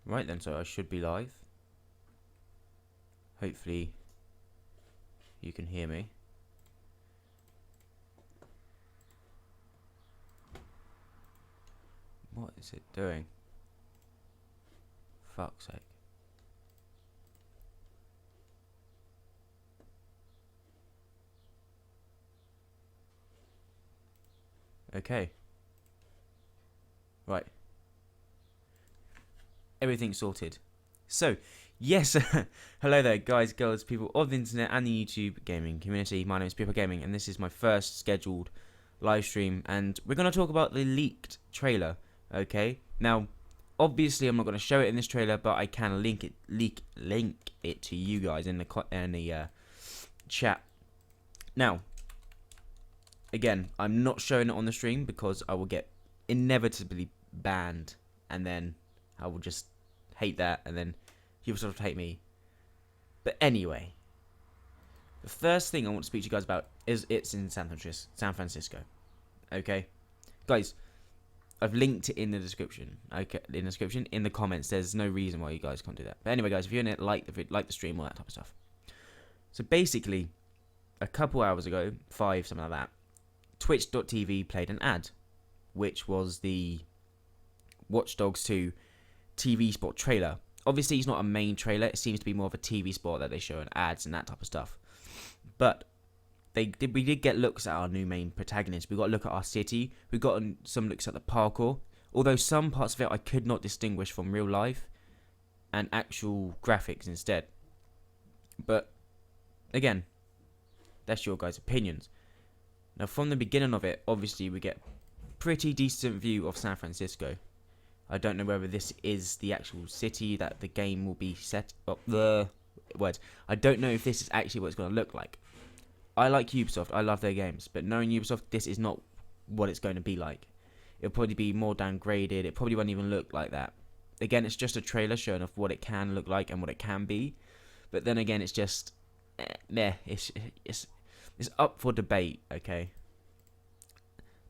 Right then, so I should be live. Hopefully you can hear me. What is it doing? Fuck's sake. Okay. Right. Everything's sorted. So, yes, hello there, guys, girls, people of the internet and the YouTube gaming community. My name is BPRGaming, and this is my first scheduled live stream, and we're going to talk about the leaked trailer. Okay. Now, obviously, I'm not going to show it in this trailer, but I can link it to you guys in the chat. Now, again, I'm not showing it on the stream because I will get inevitably banned, and then I will just hate that, and then Ubisoft hate me. But anyway, the first thing I want to speak to you guys about is it's in San Francisco. Okay, guys, I've linked it in the description. Okay, in the comments. There's no reason why you guys can't do that. But anyway, guys, if you're in it, like the stream, all that type of stuff. So basically, a couple hours ago, 5 something like that, Twitch.tv played an ad, which was the Watch Dogs 2 TV spot trailer. Obviously, it's not a main trailer. It seems to be more of a TV spot that they show in ads and that type of stuff. But we did get looks at our new main protagonist. We got a look at our city. We got some looks at the parkour. Although some parts of it I could not distinguish from real life and actual graphics instead. But again, that's your guys' opinions. Now, from the beginning of it, obviously we get pretty decent view of San Francisco. I don't know whether this is the actual city that the game will be set up. I don't know if this is actually what it's going to look like. I like Ubisoft. I love their games. But knowing Ubisoft, this is not what it's going to be like. It'll probably be more downgraded. It probably won't even look like that. Again, it's just a trailer showing off what it can look like and what it can be. But then again, it's just... It's up for debate, okay?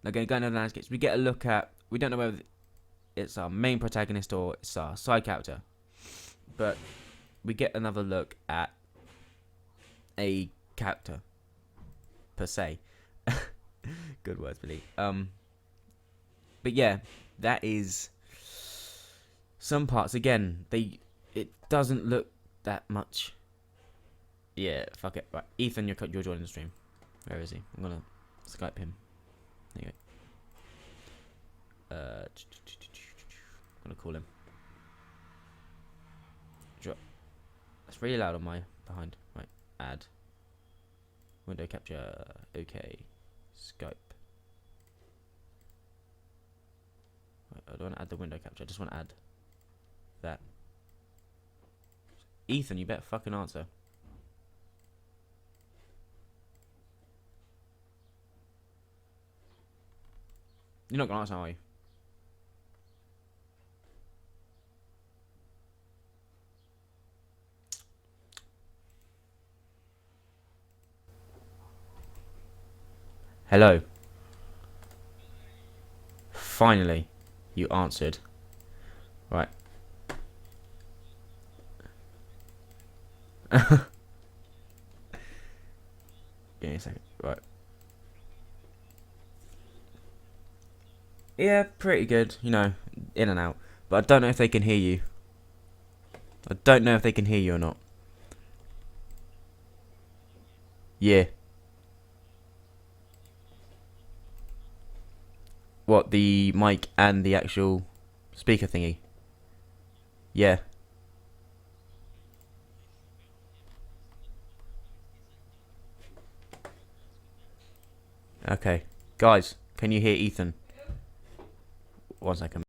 Now, going into the landscapes, we get a look at... We don't know whether it's our main protagonist or it's our side character, but we get another look at a character per se. Good words, Billy. But yeah, that is some parts. Again, it doesn't look that much. Yeah, fuck it. Right, Ethan, you're joining the stream. Where is he? I'm gonna Skype him. There you go. I'm gonna call him. That's really loud on my behind. Right, add. Window capture. Okay. Skype. Right, I don't want to add the window capture. I just want to add that. Ethan, you better fucking answer. You're not gonna answer, are you? Hello. Finally, you answered. Right. Give me a second. Right. Yeah, pretty good. You know, in and out. But I don't know if they can hear you. I don't know if they can hear you or not. Yeah. What, the mic and the actual speaker thingy? Yeah. Okay. Guys, can you hear Ethan? 1 second.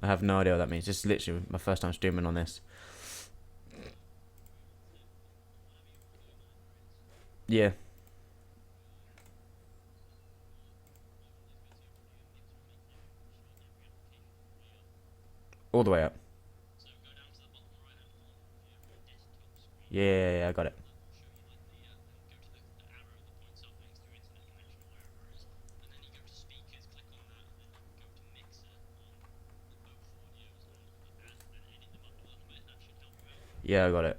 I have no idea what that means. This is literally my first time streaming on this. Yeah. All the way up. Yeah, I got it. Yeah, I got it.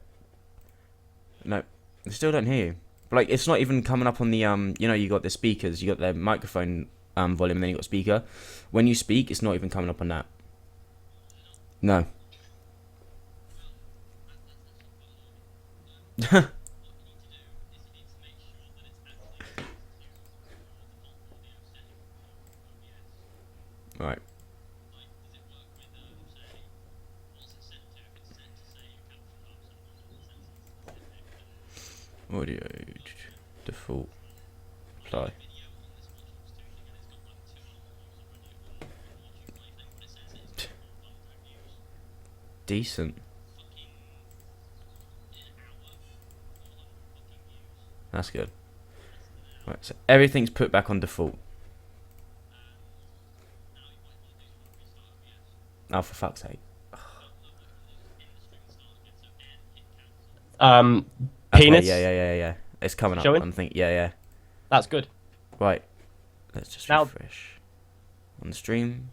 No, I still don't hear you. Like, it's not even coming up on the you know, you got the speakers, you got the microphone volume, and then you got speaker. When you speak, it's not even coming up on that. No. Right. Audio default apply. Decent. That's good. Right, so everything's put back on default. Oh, for fuck's sake. Penis. Okay, yeah. It's coming Showing? up. I'm thinking, yeah. That's good. Right. Let's just Now- refresh. On the stream.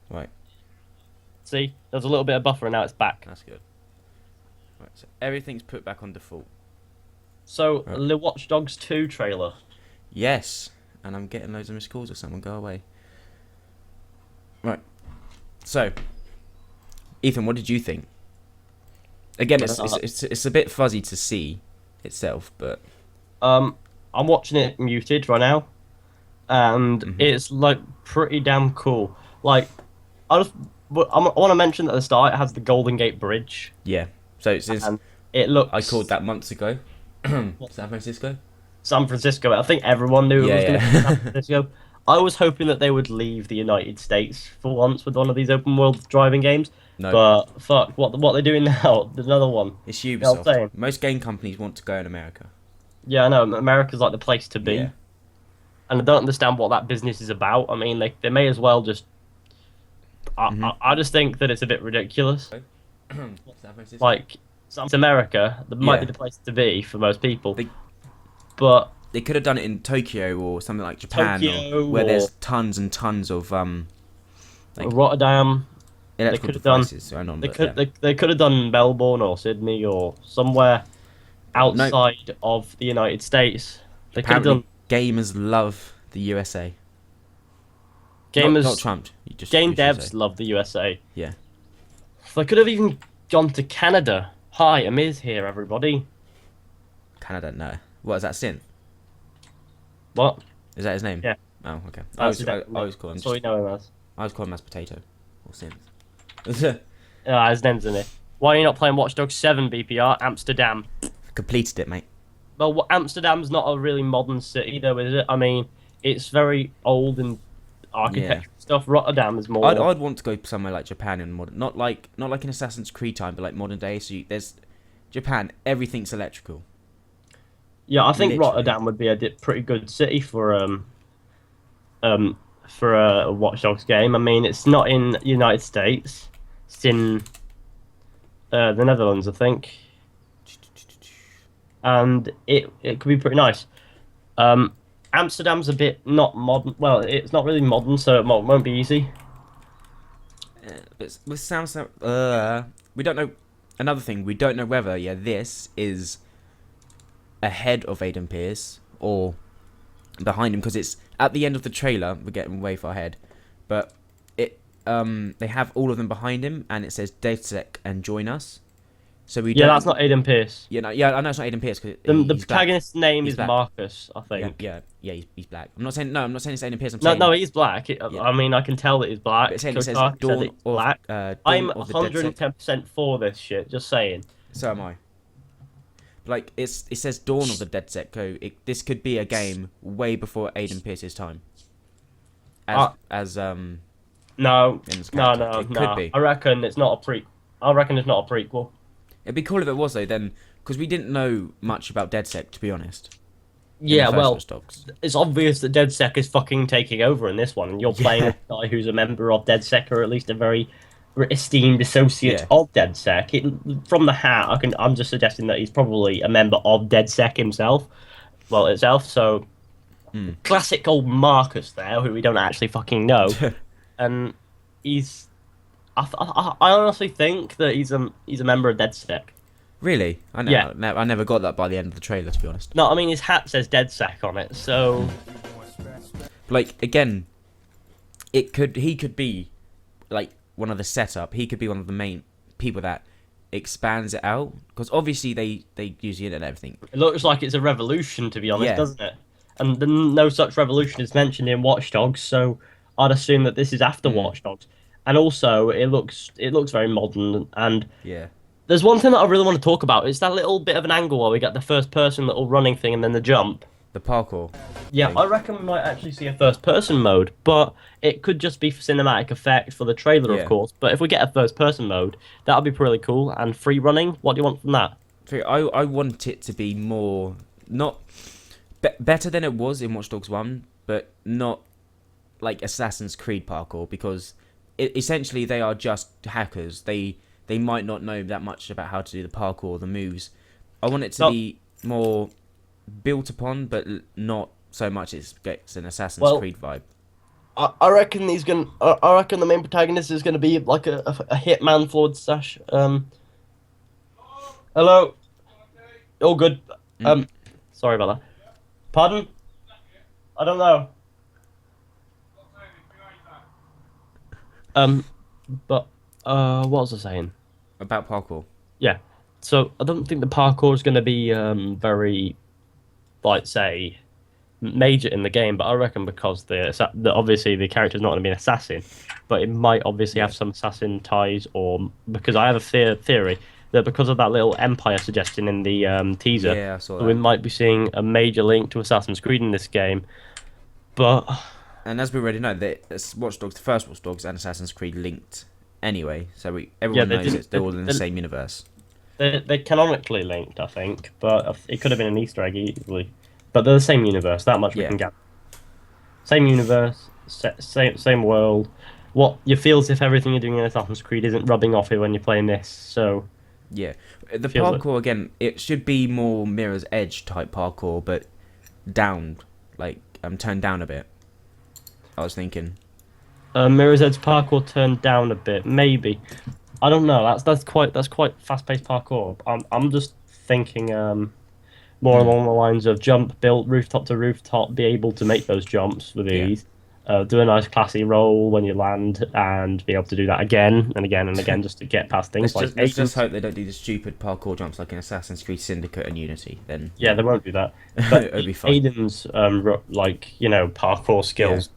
Right. See, there's a little bit of buffer, and now it's back. That's good. Right, so everything's put back on default. So, Right. the Watch Dogs 2 trailer. Yes. And I'm getting loads of missed calls or someone. Go away. Right. So, Ethan, what did you think? Again, it's a bit fuzzy to see itself, but I'm watching it muted right now, and Mhm. it's like pretty damn cool. Like, I want to mention that at the start it has the Golden Gate Bridge, yeah. So it's and it looks. I called that months ago. San Francisco. San Francisco. I think everyone knew it was going to be San Francisco. I was hoping that they would leave the United States for once with one of these open world driving games. No, But fuck, what they're doing now? There's another one. it's You know what I'm saying? Ubisoft. Most game companies want to go in America. Yeah, I know. America's like the place to be, Yeah. and I don't understand what that business is about. I mean, they may as well just. I just think that it's a bit ridiculous. San Francisco. Like, it's America. That might Yeah. be the place to be for most people. They- But They could have done it in Tokyo or something like Japan, Tokyo where or- there's tons and tons of like Rotterdam, electrical could have done- devices going on. they But could yeah. they could have done Melbourne or Sydney or somewhere outside of the United States. They could have Apparently, done gamers love the USA. gamers. Not Trump. Game you should devs say. love the USA. Yeah. They could have even gone to Canada. Hi, Amiz here, everybody. Canada, no. What is that? Sin? What? Is that his name? Yeah. Oh, okay. I That's always call him. That's what we know him as. I always call him as potato or Sin. His name's in it. Why are you not playing Watch Dogs 7 BPR? Amsterdam. Completed it, mate. Well, Amsterdam's not a really modern city, though, is it? I mean, it's very old and architectural stuff. Rotterdam is more. I'd want to go somewhere like Japan in modern, not like in Assassin's Creed time, but like modern day. So there's Japan. Everything's electrical. Yeah, I think Literally. Rotterdam would be a pretty good city for a Watch Dogs game. I mean, it's not in the United States. It's in the Netherlands, I think, and it could be pretty nice. Amsterdam's a bit not modern. Well, it's not really modern, so it won't be easy. But with we don't know. Another thing, we don't know whether this is ahead of Aiden Pierce or behind him, because it's at the end of the trailer. We're getting way far ahead, but they have all of them behind him, and it says DevSec and join us. So we Yeah, that's not Aiden Pierce. I know it's not Aiden Pierce because The protagonist's name He's is black. Marcus, I think. Yeah, he's black. I'm not saying it's Aiden Pierce. I'm No, saying no, he's black. I mean, I can tell that he's black. but it's saying it says Kotak said Dawn it's of black. Dawn I'm of the DevSec. 110% for this shit. Just saying. So am I. Like it says Dawn of the DedSec. So this could be a game way before Aiden Pierce's time. No, in his no, character. It could be. I reckon it's not a prequel. It'd be cool if it was though. Then because we didn't know much about DedSec, to be honest. in Yeah, the first well, Watch Dogs. it's obvious that DedSec is fucking taking over in this one, and you're playing a guy who's a member of DedSec, or at least a very esteemed associate Yeah. of DedSec. From the hat, I'm just suggesting that he's probably a member of DedSec himself. Well, itself. So Mm. classic old Marcus there, who we don't actually fucking know, and he's. I honestly think that he's a member of DedSec. Really? Yeah. I never got that by the end of the trailer, to be honest. No, I mean his hat says DedSec on it, so. Like again, he could be like one of the setup. He could be one of the main people that expands it out, because obviously they use the internet and everything. It looks like it's a revolution, to be honest, Yeah. doesn't it? And no such revolution is mentioned in Watch Dogs, so I'd assume that this is after Watch Dogs. And also, it looks very modern. And Yeah. there's one thing that I really want to talk about. It's that little bit of an angle where we get the first person little running thing and then the jump. The parkour. Yeah, thing. I reckon we might actually see a first person mode, but it could just be for cinematic effect for the trailer, Yeah. of course. But if we get a first person mode, that'll be pretty cool. And free running, what do you want from that? I want it to be more not better than it was in Watch Dogs 1, but not like Assassin's Creed parkour, because essentially they are just hackers. They might not know that much about how to do the parkour, the moves. I want it to be more built upon, but not so much it gets an Assassin's Creed vibe. I reckon I reckon the main protagonist is gonna be like a hitman Ford Stash. Hello. All good. Sorry about that. Pardon? I don't know. But what was I saying? About parkour. Yeah. So I don't think the parkour is gonna be very, like, say, major in the game, but I reckon because obviously the character's not going to be an assassin, but it might obviously have some assassin ties, or because I have a theory that because of that little empire suggestion in the teaser, Yeah, I saw that. we might be seeing a major link to Assassin's Creed in this game. But and as we already know, Watch Dogs, the first Watch Dogs and Assassin's Creed linked anyway, so everyone knows they're all in the same universe. They're canonically linked, I think, but it could have been an Easter egg easily. But they're the same universe. That much we can get. Same universe, same world. What you feel as if everything you're doing in Assassin's Creed isn't rubbing off you when you're playing this. So yeah, the parkour again, it should be more Mirror's Edge type parkour, but down, like turned down a bit. I was thinking. Mirror's Edge parkour turned down a bit, maybe. I don't know. That's quite fast-paced parkour. I'm just thinking more along the lines of jump, build rooftop to rooftop, be able to make those jumps with ease, do a nice classy roll when you land, and be able to do that again and again and again just to get past things. Let's just hope they don't do the stupid parkour jumps like in Assassin's Creed Syndicate and Unity. Then yeah, they won't do that. But it'll be fine. Aiden's parkour skills,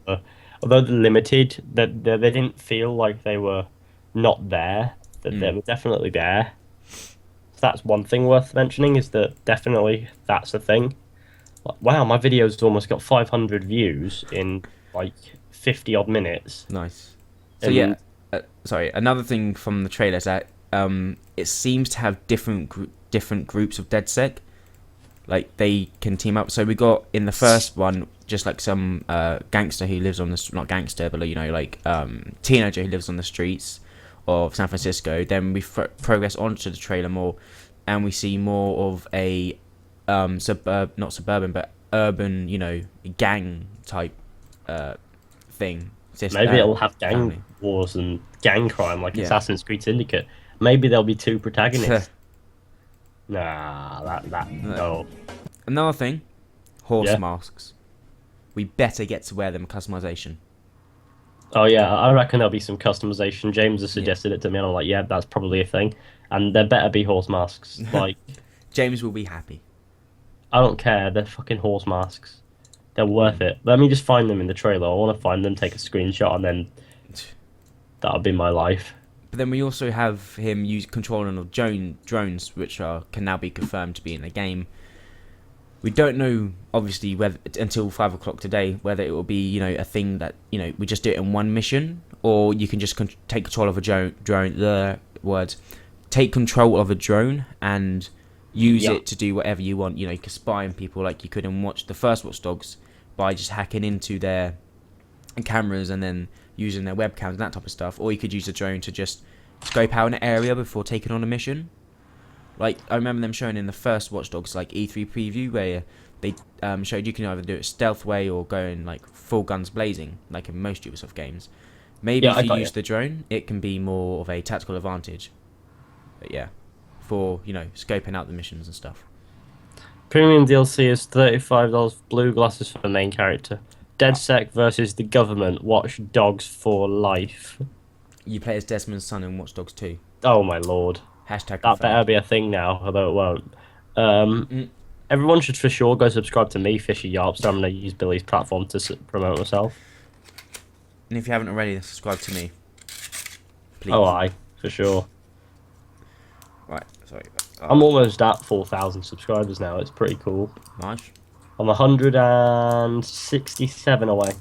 although they're limited, that they didn't feel like they were not there. That they were definitely there. That's one thing worth mentioning, is that definitely that's a thing. Like, wow, my video's almost got 500 views in like 50 odd minutes. Nice. So sorry. Another thing from the trailer is that it seems to have different groups of DedSec. Like they can team up. So we got in the first one just like some gangster who lives on not gangster, but teenager who lives on the streets of San Francisco. Then we progress onto the trailer more, and we see more of a not suburban, but urban, gang type thing. Maybe it'll have gang wars and gang crime like Assassin's Creed Syndicate. Maybe there'll be two protagonists. No. Another thing, horse masks. We better get to wear them customization. Oh yeah, I reckon there'll be some customization. James has suggested it to me, and I'm like, yeah, that's probably a thing. And there better be horse masks. Like, James will be happy. I don't care. They're fucking horse masks. They're worth it. Let me just find them in the trailer. I want to find them, take a screenshot, and then that'll be my life. But then we also have him controlling of drones, which can now be confirmed to be in the game. We don't know, obviously, whether until 5 o'clock today, whether it will be, a thing that, we just do it in one mission, or you can just take control of a drone. Take control of a drone and use it to do whatever you want. You can spy on people like you could in the first Watch Dogs by just hacking into their cameras and then using their webcams and that type of stuff, or you could use a drone to just scope out an area before taking on a mission. Like, I remember them showing in the first Watch Dogs like E3 preview where they showed you can either do it stealth way or go in like full guns blazing, like in most Ubisoft games. Maybe if you use the drone, it can be more of a tactical advantage. But yeah, for, you know, scoping out the missions and stuff. Premium DLC is $35 blue glasses for the main character. DedSec versus the government. Watch Dogs for life. You play as Desmond's son in Watch Dogs 2. Oh my lord. Hashtag that better be a thing now, although it won't. Everyone should for sure go subscribe to me, Fishy Yarps. I'm going to use Billy's platform to promote myself. And if you haven't already, then subscribe to me. Please. Oh, aye, for sure. Right, sorry. I'm almost at 4,000 subscribers now. It's pretty cool. Nice. I'm 167 away.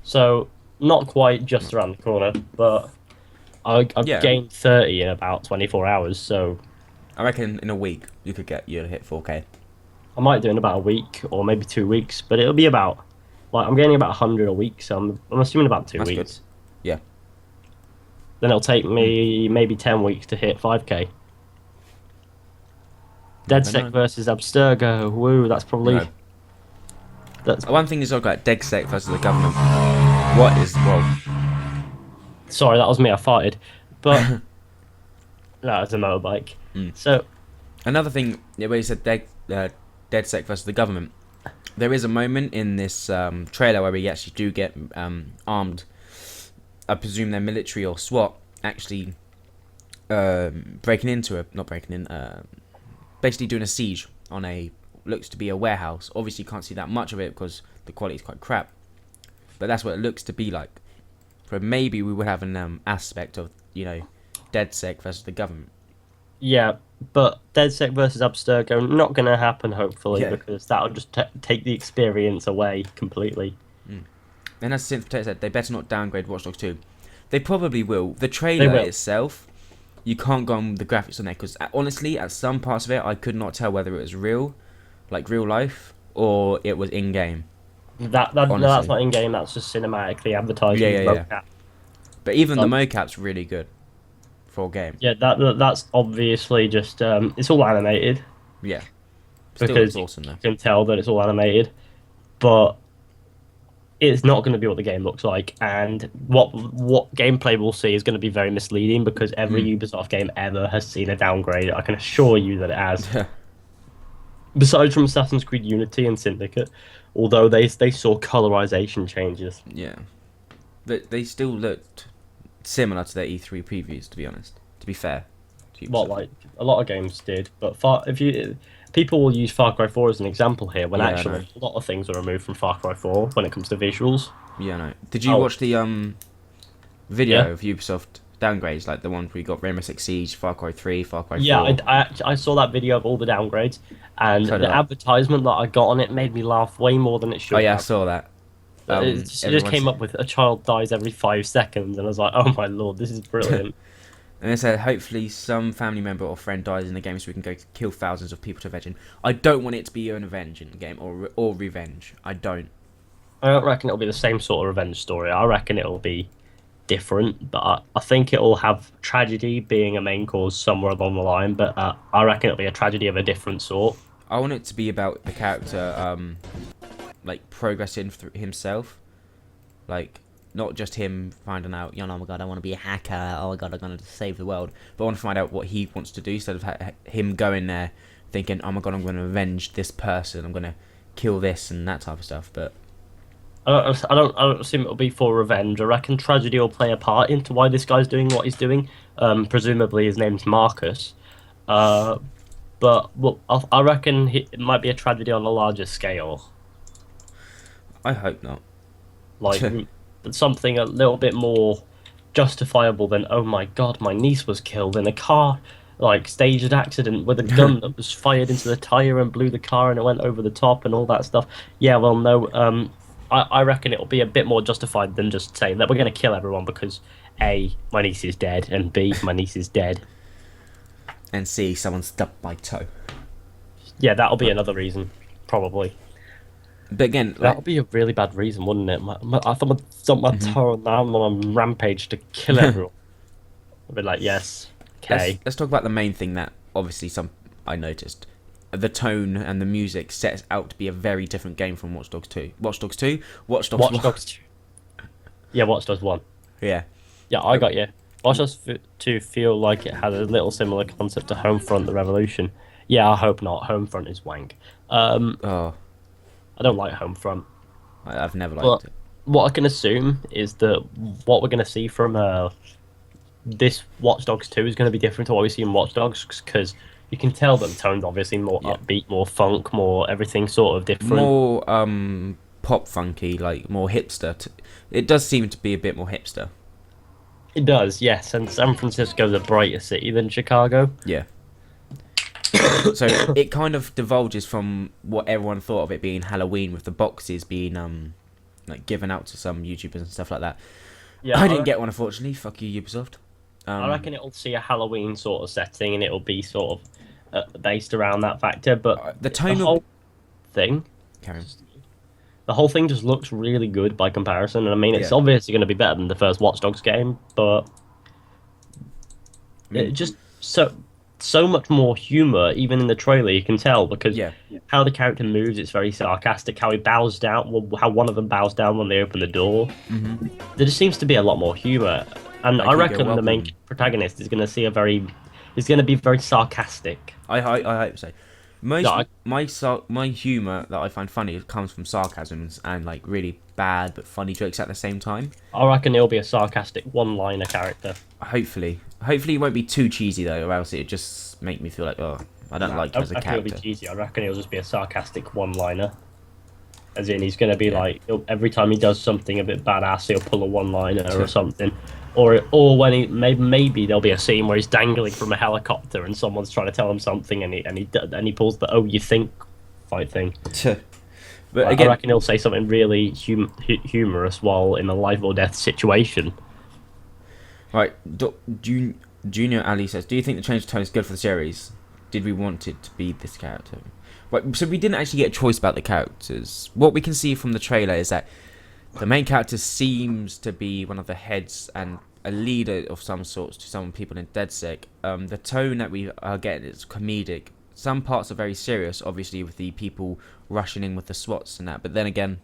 So, not quite just around the corner, but I've gained 30 in about 24 hours, so... I reckon in a week you could hit 4K. I might do it in about a week, or maybe 2 weeks, but it'll be about... Like, I'm getting about 100 a week, so I'm assuming about 2 weeks. Good. Yeah. Then it'll take me maybe 10 weeks to hit 5K. DedSec versus Abstergo. Woo, that's probably... No. That's one thing is I've got DedSec versus the government. What is... Well... Sorry, that was me, I farted. But... no, it's a motorbike. So... Another thing, where you said DedSec versus the government. There is a moment in this trailer where we actually do get armed. I presume they're military or SWAT actually breaking into a... Not breaking in... basically doing a siege on a... Looks to be a warehouse. Obviously you can't see that much of it because the quality is quite crap. But that's what it looks to be like. So maybe we would have an aspect of, you know, DedSec versus the government. Yeah, but DedSec versus Abstergo not going to happen, hopefully, because that'll just take the experience away completely. And as Synth said, they better not downgrade Watch Dogs 2. They probably will. The trailer itself, you can't go on the graphics on there, because honestly, at some parts of it, I could not tell whether it was real, like real life, or it was in-game. No, that's not in-game, that's just cinematically advertised. Yeah. But even the mocap's really good for a game. Yeah, that's obviously just it's all animated. Yeah, still because awesome though. You can tell that it's all animated, but it's not going to be what the game looks like, and what gameplay we'll see is going to be very misleading because every Ubisoft game ever has seen a downgrade. I can assure you that it has. Besides from Assassin's Creed Unity and Syndicate, although they saw colorization changes. Yeah, but they still looked similar to their E3 previews, to be honest. To be fair, What, like a lot of games did, but people will use Far Cry 4 as an example here, when actually a lot of things are removed from Far Cry 4 when it comes to visuals. Yeah, no. Did you watch the video of Ubisoft downgrades, like the ones where you got Rainbow Six Siege, Far Cry 3, Far Cry 4? Yeah, I saw that video of all the downgrades, and the advertisement that I got on it made me laugh way more than it should. Oh yeah, I saw that. It just came up with a child dies every 5 seconds, and I was like, oh my lord, this is brilliant. And they said, hopefully some family member or friend dies in the game so we can go kill thousands of people to avenge him. I don't want it to be an avenge in the game, or revenge. I don't reckon it'll be the same sort of revenge story. I reckon it'll be different, but I think it'll have tragedy being a main cause somewhere along the line, but I reckon it'll be a tragedy of a different sort. I want it to be about the character, like, progressing through himself. Like, not just him finding out, oh my god, I want to be a hacker, oh my god, I'm going to save the world. But I want to find out what he wants to do, instead of him going there thinking, oh my god, I'm going to avenge this person, I'm going to kill this and that type of stuff. But I don't assume it'll be for revenge. I reckon tragedy will play a part into why this guy's doing what he's doing. Presumably his name's Marcus. But I reckon it might be a tragedy on a larger scale. I hope not. Like, something a little bit more justifiable than, oh my god, my niece was killed in a car, like, staged accident with a gun that was fired into the tyre and blew the car and it went over the top and all that stuff. Yeah, well, no, I reckon it'll be a bit more justified than just saying that we're going to kill everyone because A, my niece is dead, and B, my niece is dead. And C, someone stubbed my toe. Yeah, that'll be another reason, probably. But again, That like, would be a really bad reason, wouldn't it? I thought I'd dump my mhm. toe down on a rampage to kill everyone. I'd be like, yes, okay. let's talk about the main thing that obviously I noticed. The tone and the music sets out to be a very different game from Watch Dogs 2. Watch Dogs 2, Watch Dogs 1. Watch Dogs 2. Yeah, Watch Dogs 1. Yeah. Yeah, I got you. Watch Dogs 2 feel like it had a little similar concept to Homefront: The Revolution. Yeah, I hope not. Homefront is wank. Oh, I don't like Homefront. I've never But liked it. what I can assume is that what we're going to see from this Watch Dogs 2 is going to be different to what we see in Watch Dogs, because you can tell that the tone's obviously more Yeah. upbeat, more funk, more everything sort of different. More pop funky, like more hipster. It does seem to be a bit more hipster. It does, yes, and San Francisco's a brighter city than Chicago. Yeah. So it kind of divulges from what everyone thought of it being Halloween, with the boxes being like given out to some YouTubers and stuff like that. Yeah, I didn't get one, unfortunately. Fuck you, Ubisoft. I reckon it'll see a Halloween sort of setting, and it'll be sort of based around that factor. But the tone whole thing, Karen. the whole thing just looks really good by comparison. And I mean, it's Yeah. obviously going to be better than the first Watch Dogs game, but it just so much more humor, even in the trailer. You can tell because Yeah. how the character moves, it's very sarcastic. How he bows down, well, how one of them bows down when they open the door. Mm-hmm. There just seems to be a lot more humor, and Like I you go, reckon the main "Welcome." protagonist is going to see is going to be very sarcastic. I hope so. Most No, my humor that I find funny comes from sarcasms and like really bad but funny jokes at the same time. I reckon he'll be a sarcastic one-liner character. Hopefully it won't be too cheesy though, or else it just make me feel like, oh, I don't like him as a reckon he'll be character. cheesy. I reckon he'll just be a sarcastic one-liner. As in, he's going to be Yeah. like, every time he does something a bit badass, he'll pull a one-liner or something. Or when maybe there'll be a scene where he's dangling from a helicopter and someone's trying to tell him something, and he pulls the "oh, you think" fight thing. But I again, reckon he'll say something really humorous while in a life or death situation. right, Junior Ali says, do you think the change of tone is good for the series? Did we want it to be this character? Right, so we didn't actually get a choice about the characters. What we can see from the trailer is that the main character seems to be one of the heads and a leader of some sorts to some people in DedSec. The tone that we are getting is comedic. Some parts are very serious, obviously, with the people rushing in with the SWATs and that. But then again,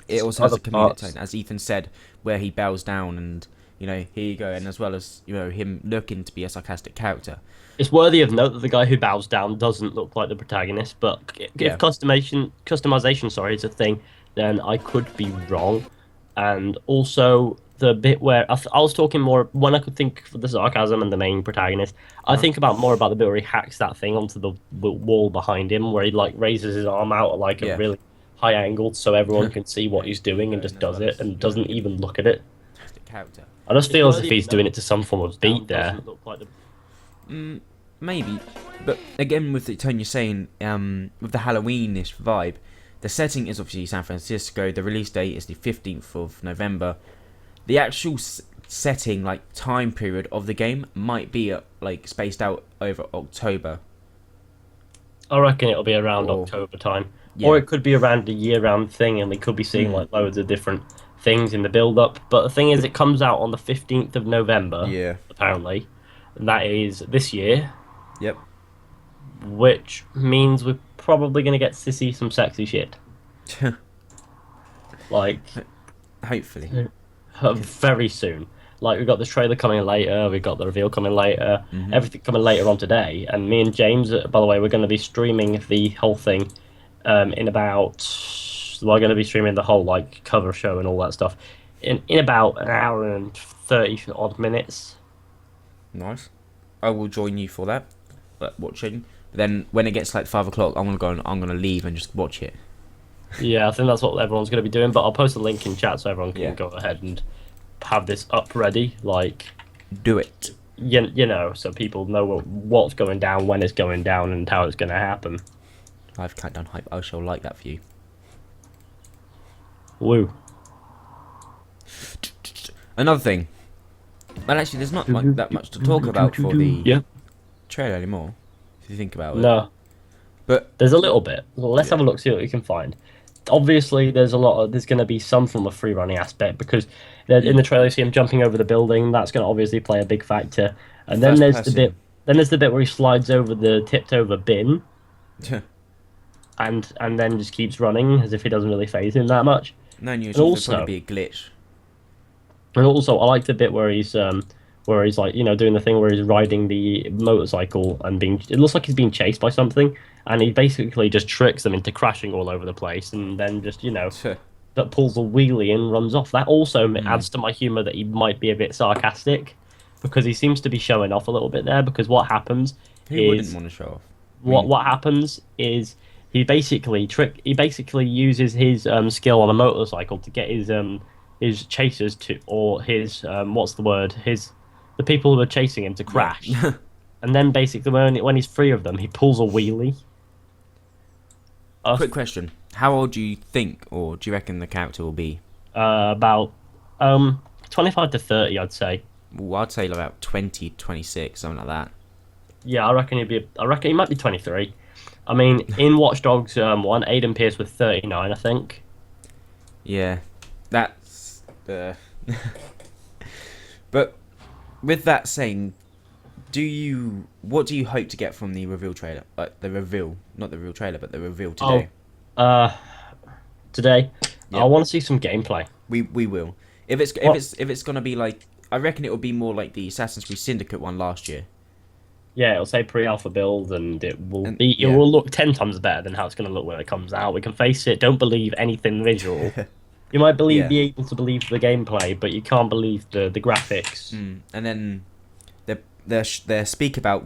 it also has a comedic tone, as Ethan said, where he bows down and, you know, here you go, and as well as, you know, him looking to be a sarcastic character. It's worthy of note that the guy who bows down doesn't look like the protagonist, but Yeah. if customization, sorry, is a thing, then I could be wrong. And also the bit where I was talking more when I could think for the sarcasm and the main protagonist. I think about the bit where he hacks that thing onto the wall behind him, where he like raises his arm out at like Yeah. a really high angle so everyone can see what he's doing and just does it and doesn't even look at it. The character. I just feel as if he's doing it to some form of beat there. Maybe, but again, with the tone you're saying, with the Halloweenish vibe, the setting is obviously San Francisco. The release date is the 15th of November. The actual setting, like time period of the game, might be like spaced out over October. I reckon it'll be around Or- October time. Yeah. Or it could be around a year-round thing, and we could be seeing like loads of different things in the build-up. But the thing is, it comes out on the 15th of November, Yeah. apparently. And that is this year, Yep. which means we're probably going to get to see some sexy shit. Like, Hopefully. very soon. Like, we've got the trailer coming later, we've got the reveal coming later, everything coming later on today. And me and James, by the way, we're going to be streaming the whole thing in about... We're going to be streaming the whole, like, cover show and all that stuff in about an hour and 30 odd minutes. Nice. I will join you for that. Watching. But then when it gets like 5 o'clock, I'm gonna leave and just watch it. Yeah, I think that's what everyone's going to be doing, but I'll post a link in chat so everyone can Yeah. go ahead and have this up ready, like, Do it. you know, so people know what's going down, when it's going down, and how it's going to happen. Live countdown hype. I shall like that for you. Woo. Another thing. Well, actually, there's not that much to talk about for the Yeah. trailer anymore. If you think about it. No. But There's a little bit. Well, let's Yeah. have a look, see what we can find. obviously there's going to be some form of free running aspect because in the trailer you see him jumping over the building. That's going to obviously play a big factor. And then First there's the bit person. then there's the bit where he slides over the tipped over bin and then just keeps running as if it doesn't really phase him that much. No news. And There'll probably also be a glitch. and also I like the bit where he's like doing the thing where he's riding the motorcycle and being it looks like he's being chased by something and he basically just tricks them into crashing all over the place and then just that pulls a wheelie and runs off. That also adds to my humor that he might be a bit sarcastic because he seems to be showing off a little bit there. Because what happens Who wouldn't is want to show off? what happens is he basically uses his skill on a motorcycle to get his chasers to or his what's the word the people who are chasing him to crash. And then basically when he's free of them, he pulls a wheelie. Quick question: how old do you think, or do you reckon the character will be? About 25 to 30, I'd say. Well, I'd say about 20, 26, something like that. Yeah, I reckon he might be 23. I mean, in Watch Dogs 1, Aiden Pierce was 39, I think. Yeah, that's But with that saying, what do you hope to get from the reveal trailer? The reveal, not the real trailer, but the reveal today. Today, Yep. I want to see some gameplay. We will. If it's gonna be like, I reckon it will be more like the Assassin's Creed Syndicate one last year. Yeah, it'll say pre-alpha build, and it Yeah. will look 10 times better than how it's going to look when it comes out. We can face it. Don't believe anything visual. You might be able to believe the gameplay, but you can't believe the graphics. And then they speak about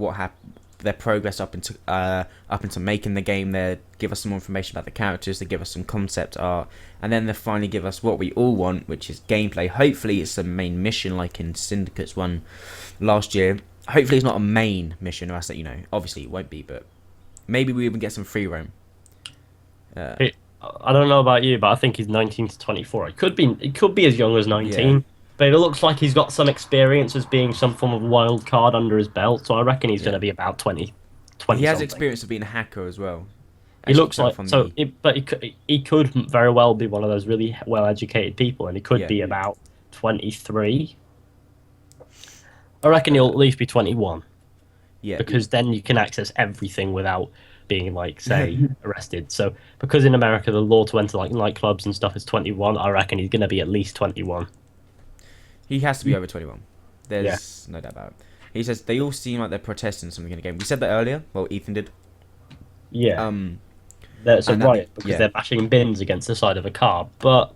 their progress up into making the game. They give us some more information about the characters. They give us some concept art, and then they finally give us what we all want, which is gameplay. Hopefully, it's a main mission like in Syndicate's one last year. Hopefully, it's not a main mission, or else that obviously it won't be, but maybe we even get some free roam. I don't know about you, but I think he's 19 to 24. It could be as young as 19. Yeah. But it looks like he's got some experience as being some form of wild card under his belt, so I reckon he's going to be about 20 He has something. experience of being a hacker as well. He looks like he could very well be one of those really well-educated people, and he could be about 23. I reckon he'll at least be 21. Yeah, because then you can access everything without being say arrested. So because in America the law to enter nightclubs and stuff is 21, I reckon he's going to be at least 21. He has to be over 21. There's no doubt about it. He says they all seem like they're protesting something in the game. We said that earlier. Well, Ethan did. Yeah. There's a riot because they're bashing bins against the side of a car, but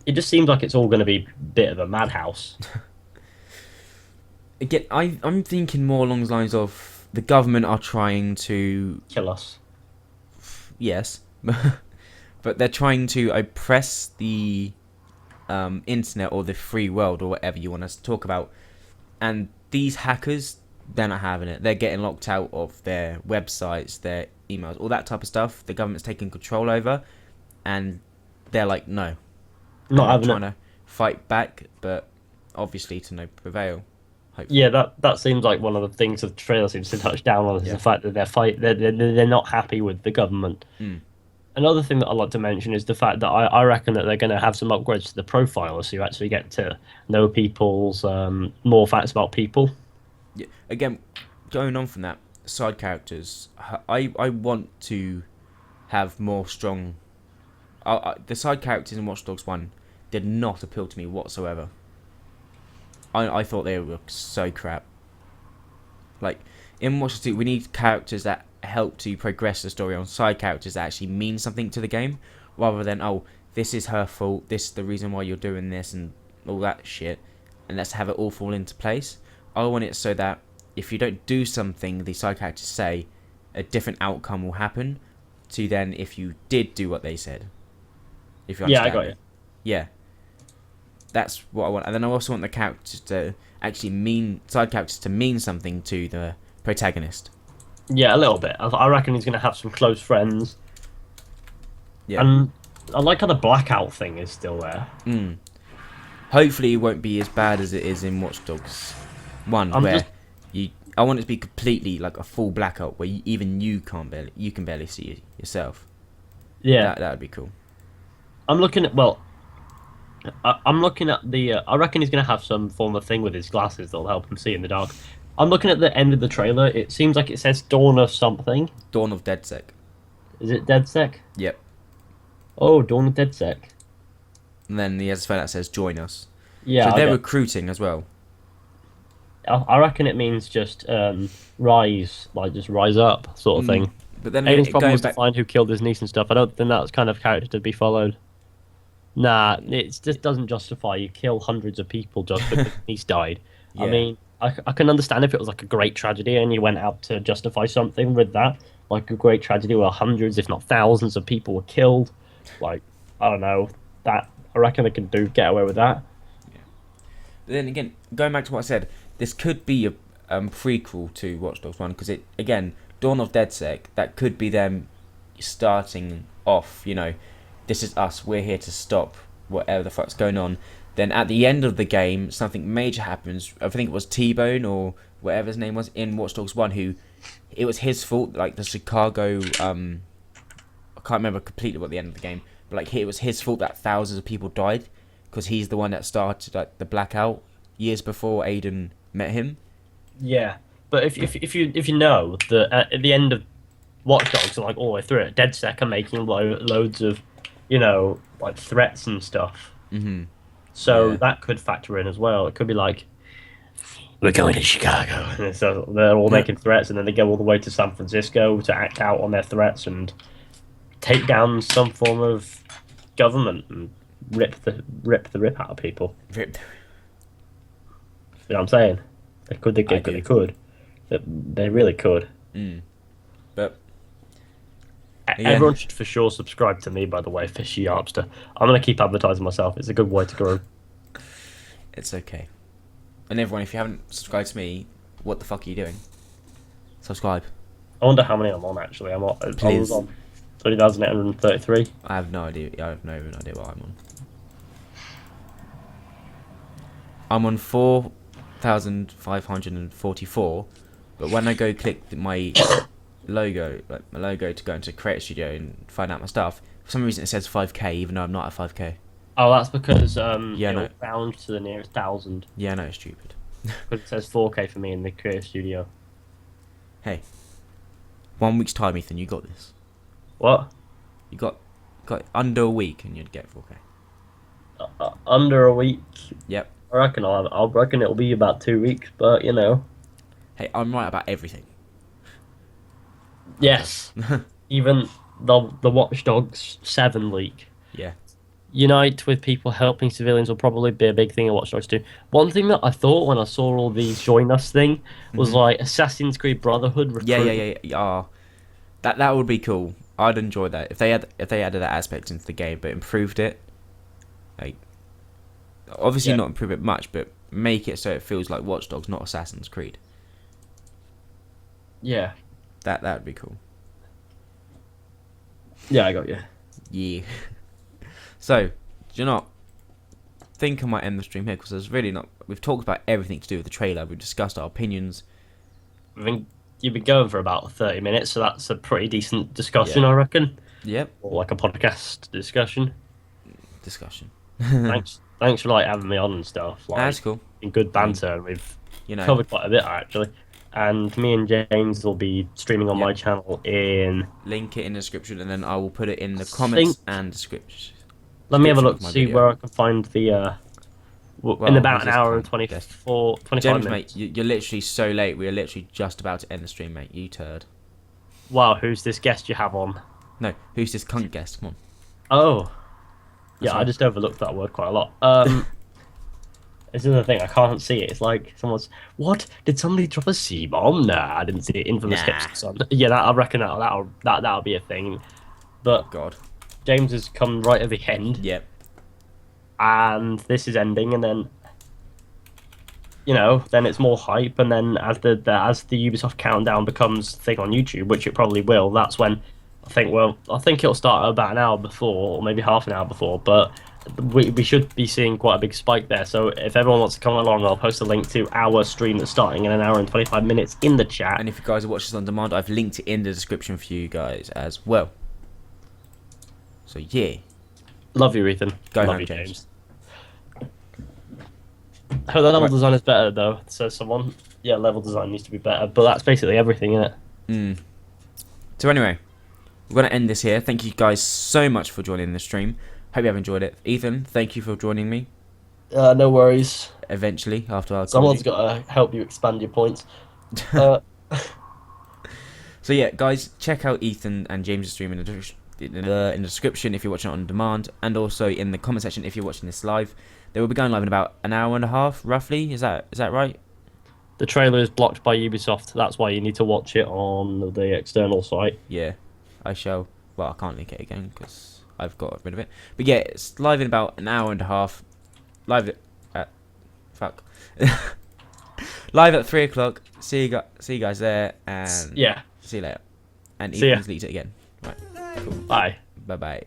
it just seems like it's all going to be a bit of a madhouse. Again, I'm thinking more along the lines of the government are trying to Kill us. Yes, but they're trying to oppress the internet or the free world or whatever you want us to talk about. And these hackers, they're not having it. They're getting locked out of their websites, their emails, all that type of stuff. The government's taking control over, and they're like, no. Not having trying to fight back, but obviously to no prevail. Hopefully. Yeah, that seems like one of the things the trailer seems to touch down on is the fact that they're not happy with the government. Another thing that I'd like to mention is the fact that I reckon that they're going to have some upgrades to the profile, so you actually get to know people's more facts about people. Yeah. Again, going on from that, side characters. I want to have more strong. The side characters in Watch Dogs 1 did not appeal to me whatsoever. I thought they were so crap. Like in Watch Dogs 2, we need characters that help to progress the story on side characters that actually mean something to the game, rather than this is her fault, this is the reason why you're doing this and all that shit, and let's have it all fall into place. I want it so that if you don't do something the side characters say, a different outcome will happen to then if you did do what they said. If you understand. Yeah, I got you. Yeah. That's what I want. And then I also want the characters to actually side characters to mean something to the protagonist. Yeah, a little bit. I reckon he's going to have some close friends. Yeah. And I like how the Blackout thing is still there. Hopefully it won't be as bad as it is in Watch Dogs 1, I want it to be completely like a full blackout where even you can barely see yourself. Yeah, That would be cool. I'm looking at I'm looking at the. I reckon he's gonna have some form of thing with his glasses that'll help him see in the dark. I'm looking at the end of the trailer. It seems like it says Dawn of something. Dawn of DeadSec. Is it DeadSec? Yep. Oh, Dawn of DeadSec. And then he has a phone that says join us. Yeah, So they're recruiting as well. I reckon it means just rise, like just rise up, sort of thing. But then Aiden's problem going was back, to find who killed his niece and stuff. I don't think that's kind of character to be followed. Nah, it just doesn't justify you kill hundreds of people just because his niece died. Yeah. I mean, I can understand if it was like a great tragedy and you went out to justify something with that, like a great tragedy where hundreds, if not thousands, of people were killed. Like, I don't know, that I reckon they can get away with that. But then again, going back to what I said, this could be a prequel to Watch Dogs 1, because it, again, Dawn of DeadSec, that could be them starting off, you know, this is us, we're here to stop whatever the fuck's going on. Then at the end of the game, something major happens. I think it was T-Bone or whatever his name was in Watch Dogs 1, who, it was his fault, like the Chicago, I can't remember completely what the end of the game, but like it was his fault that thousands of people died, because he's the one that started like the Blackout years before Aiden met him. Yeah, but if you know that at the end of Watch Dogs and like all the way through it, DeadSec are making loads of, you know, like threats and stuff. Mm-hmm. So Yeah. that could factor in as well. It could be like, we're going to Chicago. And so they're all making threats, and then they go all the way to San Francisco to act out on their threats and take down some form of government and rip the rip out of people. Rip. You know what I'm saying? They could. They really could. But Everyone should for sure subscribe to me, by the way, Fishy Arpster. I'm going to keep advertising myself. It's a good way to grow. it's okay. And everyone, if you haven't subscribed to me, what the fuck are you doing? Subscribe. I wonder how many I'm on, actually. I was Please. on 30,833. I have no idea. I have no even idea what I'm on. I'm on 4,544, but when I go click my logo, like my logo, to go into Creator Studio and find out my stuff, for some reason it says 5k, even though I'm not at 5k. Oh, that's because Yeah, it'll no. round to the nearest 1,000. Yeah, no, it's stupid. But it says 4K for me in the Creator Studio. Hey, 1 week's time, Ethan. You got this. What? You got under a week, and you'd get 4k. Under a week? Yep. I reckon I reckon it'll be about 2 weeks, but you know. Hey, I'm right about everything. Yes. Even the Watch Dogs 7 leak. Yeah. Unite with people helping civilians will probably be a big thing in Watch Dogs 2. One thing that I thought when I saw all these join us thing was like Assassin's Creed Brotherhood recruit. Yeah. That would be cool. I'd enjoy that if they added that aspect into the game, but improved it. Like, obviously not improve it much, but make it so it feels like Watch Dogs, not Assassin's Creed. Yeah. That would be cool. Yeah, I got you. Yeah. So, do you not think I might end the stream here, because there's really not. We've talked about everything to do with the trailer. We've discussed our opinions. You've been going for about 30 minutes, so that's a pretty decent discussion, Yeah. I reckon. Yep. Or like a podcast discussion. Discussion. Thanks for like having me on and stuff. Like, That's cool. in good banter, and we've covered quite a bit actually. And me and James will be streaming on my channel in. Link it in the description, and then I will put it in the comments and description. Let me have a look of my to see video. where I can find the. In about an hour and 25 James, minutes. mate, you're literally so late. We are literally just about to end the stream, mate. You turd. Wow, who's this guest you have on? No, who's this cunt guest? Come on. Oh. Yeah, That's I just overlooked that word quite a lot. This is the thing, I can't see it. It's like someone's. What? Did somebody drop a C bomb? Nah, I didn't see it. Infamous hips. Son. Yeah, I reckon that'll be a thing. But God. James has come right at the end. Yep. And this is ending, and then then it's more hype, and then as the Ubisoft countdown becomes a thing on YouTube, which it probably will, that's when I think it'll start about an hour before, or maybe half an hour before, but we should be seeing quite a big spike there. So if everyone wants to come along, I'll post a link to our stream that's starting in an hour and 25 minutes in the chat. And if you guys are watching this on demand, I've linked it in the description for you guys as well. So yeah, Love you, Ethan. Go Love home, you, James. Oh, the level Right. design is better though, says someone. Yeah, level design needs to be better, but that's basically everything, isn't it? So anyway, we're gonna end this here. Thank you guys so much for joining the stream. Hope you have enjoyed it. Ethan, thank you for joining me. No worries. Eventually, after I called Someone's you. got to help you expand your points. Uh, So yeah, guys, check out Ethan and James' stream in the description if you're watching it on demand, and also in the comment section if you're watching this live. They will be going live in about an hour and a half, roughly. Is that right? the trailer is blocked by Ubisoft. That's why you need to watch it on the external site. Yeah, I shall. Well, I can't link it again because I've got rid of it. But yeah, it's live in about an hour and a half. Live at fuck. Live at 3 o'clock. See you guys there, and Yeah. see you later. And See ya. Ethan's leaked it again. Right. Cool. Bye. Bye bye.